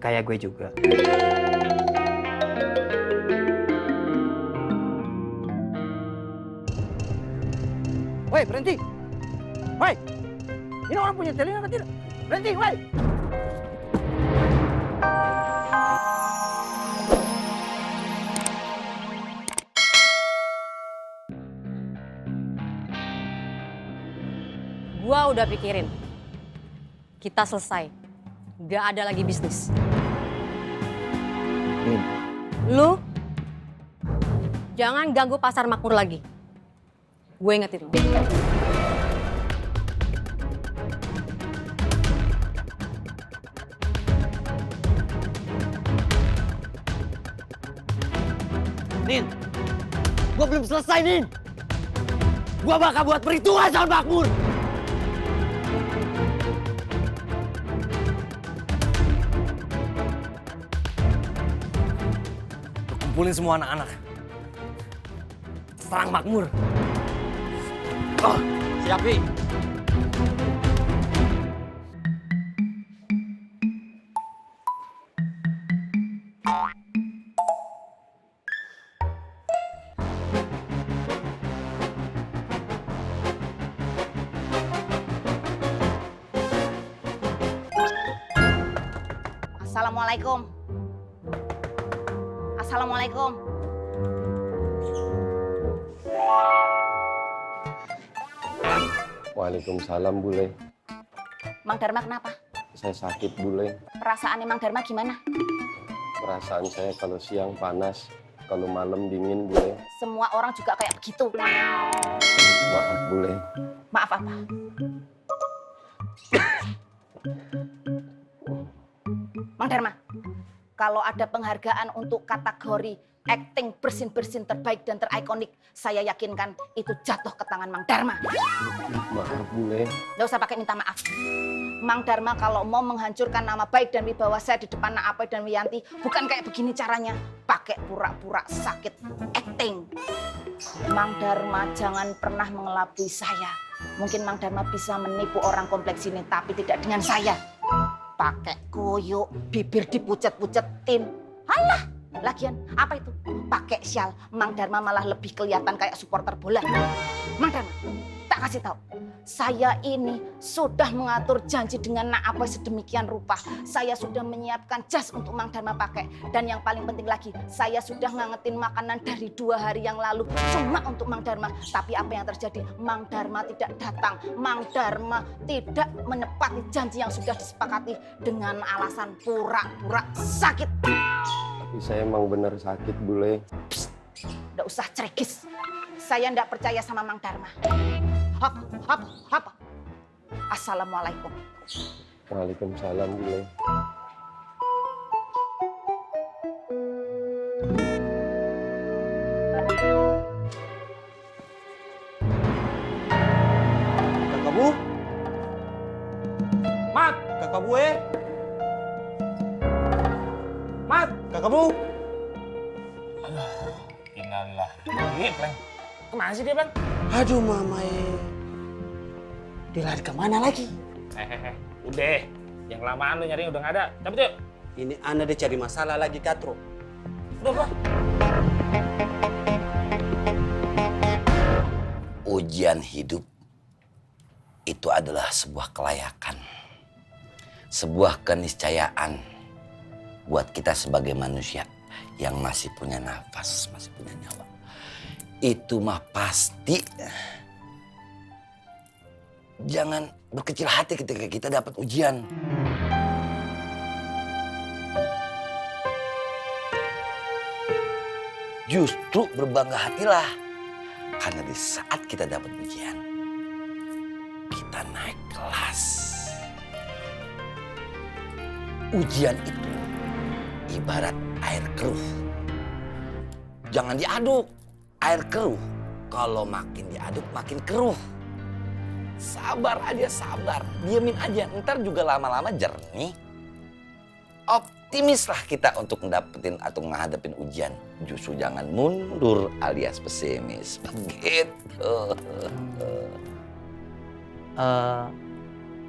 kayak gue juga. Woi, berhenti! Woi! Ini orang punya telinga atau tidak? Berhenti, woi! Gua udah pikirin. Kita selesai. Gak ada lagi bisnis. Lu jangan ganggu pasar makmur lagi. Gue ingetin lu. Nin, gua belum selesai, Nin. Gua bakal buat perhitungan sama makmur. Kumpulin semua anak-anak. Serang makmur. Oh, siap, Pi. Assalamualaikum. Assalamualaikum. Waalaikumsalam, Bule. Mang Dharma kenapa? Saya sakit, Bule. Perasaan Mang Dharma gimana? Perasaan saya kalau siang panas, kalau malam dingin, Bule. Semua orang juga kayak begitu. Maaf, Bule. Maaf apa? Mang Dharma, kalau ada penghargaan untuk kategori acting bersin-bersin terbaik dan terikonik, saya yakinkan itu jatuh ke tangan Mang Dharma. Maaf, Bule. Nggak usah pakai minta maaf. Mang Dharma kalau mau menghancurkan nama baik dan wibawa saya di depan Nak Apoy dan Wiyanti, bukan kayak begini caranya. Pakai pura-pura sakit acting. Mang Dharma jangan pernah mengelabui saya. Mungkin Mang Dharma bisa menipu orang kompleks ini, tapi tidak dengan saya. Pakai koyo, bibir dipucet-pucetin. Halah, lagian apa itu? Pakai syal, Mang Dharma malah lebih kelihatan kayak supporter bola. Mang Dharma, tak kasih tahu. Saya ini sudah mengatur janji dengan Nak Apoy sedemikian rupa. Saya sudah menyiapkan jas untuk Mang Dharma pakai. Dan yang paling penting lagi, saya sudah ngangetin makanan dari 2 hari yang lalu. Cuma untuk Mang Dharma. Tapi apa yang terjadi? Mang Dharma tidak datang. Mang Dharma tidak menepati janji yang sudah disepakati dengan alasan pura-pura sakit. Tapi saya emang bener sakit, Bule. Psst, nggak usah cerigis. Saya nggak percaya sama Mang Dharma. Hop, hop, hop. Assalamualaikum. Waalaikumsalam, Bule. Kakak Bu? Mat, kakak Bu Mat, kakak Bu? Innalillah. Pleng. Kemana sih dia, Bang? Aduh, Mamai. Dilari kemana lagi? Udah. Yang lamaan lu nyari udah nggak ada. Cabut yuk. Ini Anda dia cari masalah lagi, Katro. Udah. Ujian hidup itu adalah sebuah kelayakan, sebuah keniscayaan buat kita sebagai manusia yang masih punya nafas, masih punya nyawa. Itu mah pasti. Jangan berkecil hati ketika kita dapat ujian. Justru berbangga hatilah. Karena di saat kita dapat ujian, kita naik kelas. Ujian itu ibarat air keruh. Jangan diaduk. Air keruh, kalau makin diaduk makin keruh. Sabar aja, sabar. Diamin aja, ntar juga lama-lama jernih. Optimislah kita untuk mendapetin atau menghadapin ujian. Justru jangan mundur alias pesimis. Begitu.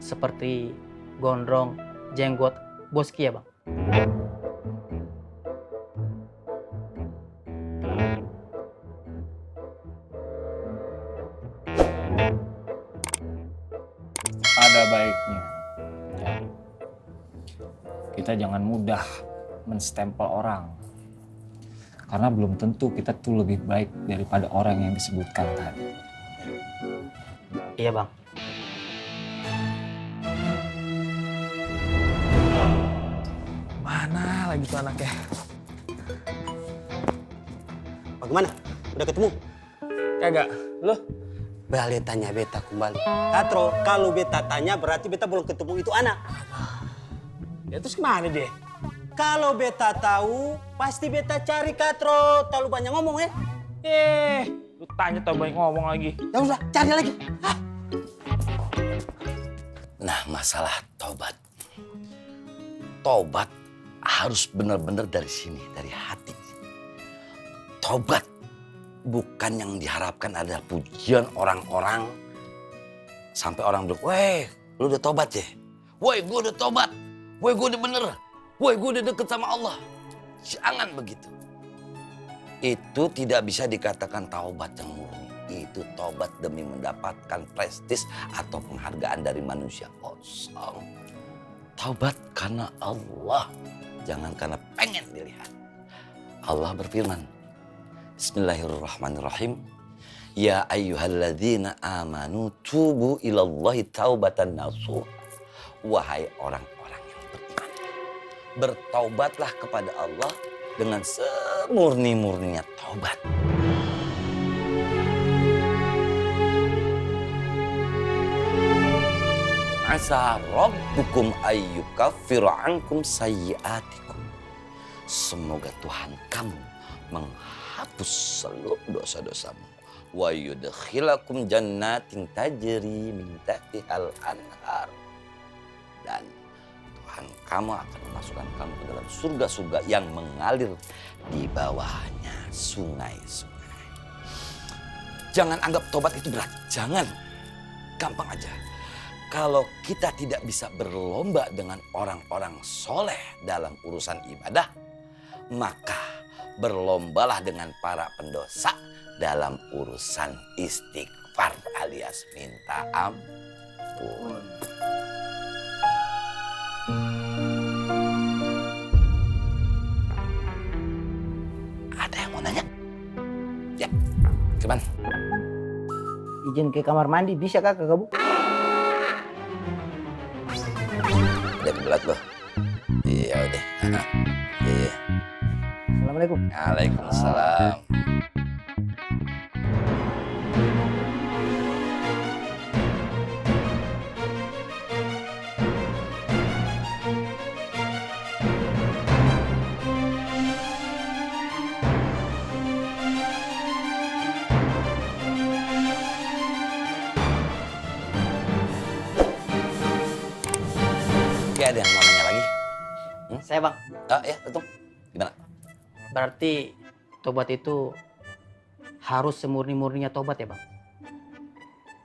Seperti gondrong, jenggot, boski ya, Bang? Ada baiknya ya, kita jangan mudah menstempel orang. Karena belum tentu kita tuh lebih baik daripada orang yang disebutkan tadi. Iya bang. Mana lagi tuh anaknya? Bagaimana? Udah ketemu? Kagak, lu? Bale tanya beta kembali. Katro, kalau beta tanya berarti beta belum ketemu itu anak. Ya terus kemana dia? Kalau beta tahu, pasti beta cari Katro. Terlalu banyak ngomong ya. Lu tanya tau banyak ngomong lagi. Ya udah, cari lagi. Hah? Nah, masalah tobat. Tobat harus benar-benar dari sini, dari hati. Tobat bukan yang diharapkan ada pujian orang-orang. Sampai orang bilang, weh, lu udah tobat ya? Woi, gue udah tobat. Woi, gue udah bener. Woi, gue udah deket sama Allah. Jangan begitu. Itu tidak bisa dikatakan taubat yang murni. Itu tobat demi mendapatkan prestis atau penghargaan dari manusia. Kosong. Taubat karena Allah. Jangan karena pengen dilihat. Allah berfirman. Bismillahirrahmanirrahim. Ya ayyuhalladzina amanu tubu ilallahi taubatan nasuha. Wahai orang-orang yang beriman. Bertaubatlah kepada Allah dengan semurni-murninya taubat. Asa rabbukum ayyukaffiru ankum sayyiatikum. Semoga Tuhan kamu menghapus seluruh dosa-dosamu. Wa yudkhilakum jannatin tajri min tahtihal anhar. Dan Tuhan kamu akan memasukkan kamu ke dalam surga-surga yang mengalir di bawahnya sungai-sungai. Jangan anggap tobat itu berat. Jangan. Gampang aja. Kalau kita tidak bisa berlomba dengan orang-orang soleh dalam urusan ibadah, maka berlombalah dengan para pendosa dalam urusan istighfar alias minta ampun. Ada yang mau nanya? Ya, gimana? Izin ke kamar mandi bisa kak Bu? Udah kebelat loh. Iya udah. Iya. Assalamualaikum. Waalaikumsalam. Oke, ada yang mau nanya lagi? Saya bang. Ya, betul. Gimana? Berarti tobat itu harus semurni-murninya tobat ya bang?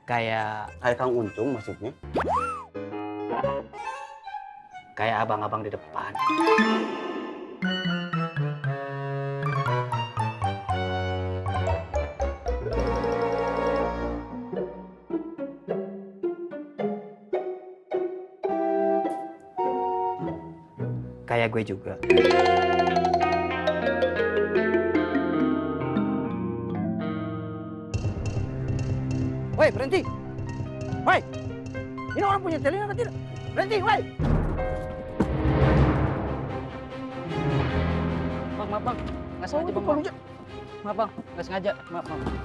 Kayak Kang Untung maksudnya? kayak abang-abang di depan. Kayak gue juga. Woi, berhenti. Woi. Ini orang punya telinga atau tidak? Berhenti, woi. Bang, maaf bang. Nggak sengaja bang. Maaf bang, nggak sengaja. Maaf, maaf.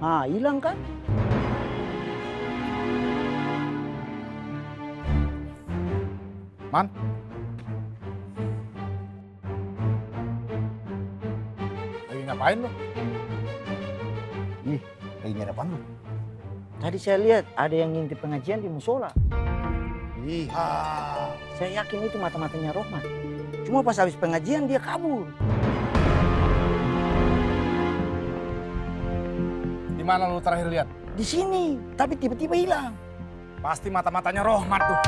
Ah, hilang kan? Man. Lagi ngapain lu? Ih, Lagi nyari apaan lu? tadi saya lihat ada yang ngintip pengajian di musola. Iya. Saya yakin itu mata-matanya Rohman. Cuma pas habis pengajian dia kabur. Di mana lu terakhir lihat? Di sini, tapi tiba-tiba hilang. Pasti mata-matanya Rohmat tuh.